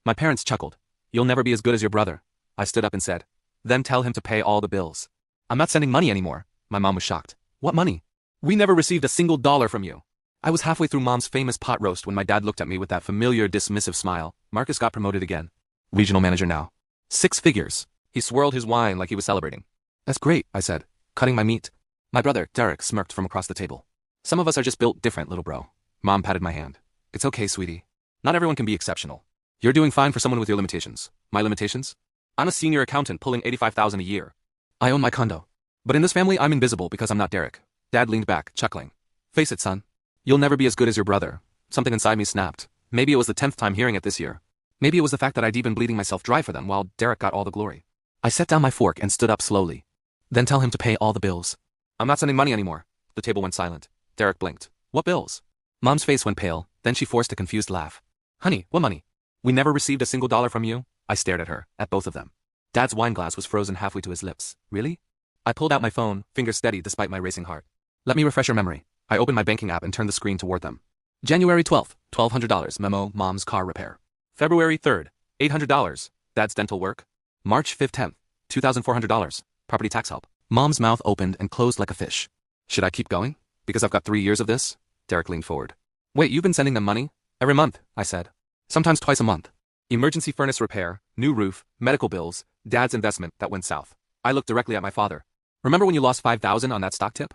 My parents chuckled. You'll never be as good as your brother. I stood up and said. Then tell him to pay all the bills. I'm not sending money anymore. My mom was shocked. What money? We never received a single dollar from you. I was halfway through Mom's famous pot roast when my dad looked at me with that familiar dismissive smile. Marcus got promoted again. Regional manager now. 6 figures. He swirled his wine like he was celebrating. That's great, I said, cutting my meat. My brother, Derek, smirked from across the table. Some of us are just built different, little bro. Mom patted my hand. It's okay, sweetie. Not everyone can be exceptional. You're doing fine for someone with your limitations. My limitations? I'm a senior accountant pulling $85,000 a year. I own my condo. But in this family, I'm invisible because I'm not Derek. Dad leaned back, chuckling. Face it, son. You'll never be as good as your brother. Something inside me snapped. Maybe it was the 10th time hearing it this year. Maybe it was the fact that I'd been bleeding myself dry for them while Derek got all the glory. I set down my fork and stood up slowly. Then tell him to pay all the bills. I'm not sending money anymore. The table went silent. Derek blinked. What bills? Mom's face went pale, then she forced a confused laugh. Honey, what money? We never received a single dollar from you? I stared at her, at both of them. Dad's wine glass was frozen halfway to his lips. Really? I pulled out my phone, fingers steady despite my racing heart. Let me refresh your memory. I opened my banking app and turned the screen toward them. January 12th, $1,200, memo, Mom's car repair. February 3rd, $800, Dad's dental work. March 5th, 10th, $2,400, property tax help. Mom's mouth opened and closed like a fish. Should I keep going? Because I've got 3 years of this? Derek leaned forward. Wait, you've been sending them money? Every month, I said. Sometimes twice a month. Emergency furnace repair, new roof, medical bills, Dad's investment that went south. I looked directly at my father. Remember when you lost $5,000 on that stock tip?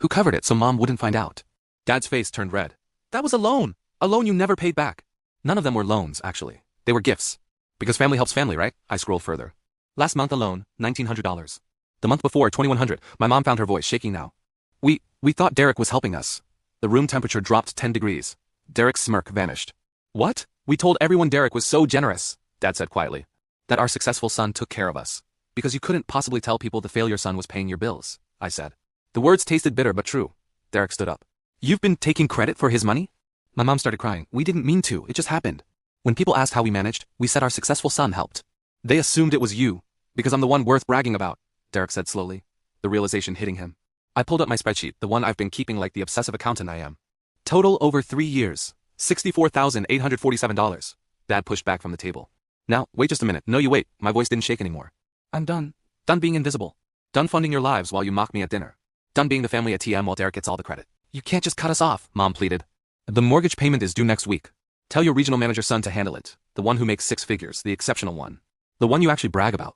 Who covered it so Mom wouldn't find out? Dad's face turned red. That was a loan. A loan you never paid back. None of them were loans, actually. They were gifts. Because family helps family, right? I scrolled further. Last month alone, $1,900. The month before, $2,100. My mom found her voice shaking now. We thought Derek was helping us. The room temperature dropped 10 degrees. Derek's smirk vanished. What? We told everyone Derek was so generous, Dad said quietly. That our successful son took care of us. Because you couldn't possibly tell people the failure son was paying your bills, I said. The words tasted bitter but true. Derek stood up. You've been taking credit for his money? My mom started crying. We didn't mean to, it just happened. When people asked how we managed, we said our successful son helped. They assumed it was you, because I'm the one worth bragging about, Derek said slowly, the realization hitting him. I pulled up my spreadsheet, the one I've been keeping like the obsessive accountant I am. Total over 3 years, $64,847. Dad pushed back from the table. Now, wait just a minute. No, you wait. My voice didn't shake anymore. I'm done. Done being invisible. Done funding your lives while you mock me at dinner. Done being the family at TM while Derek gets all the credit. You can't just cut us off, Mom pleaded. The mortgage payment is due next week. Tell your regional manager son to handle it. The one who makes 6 figures, the exceptional one. The one you actually brag about.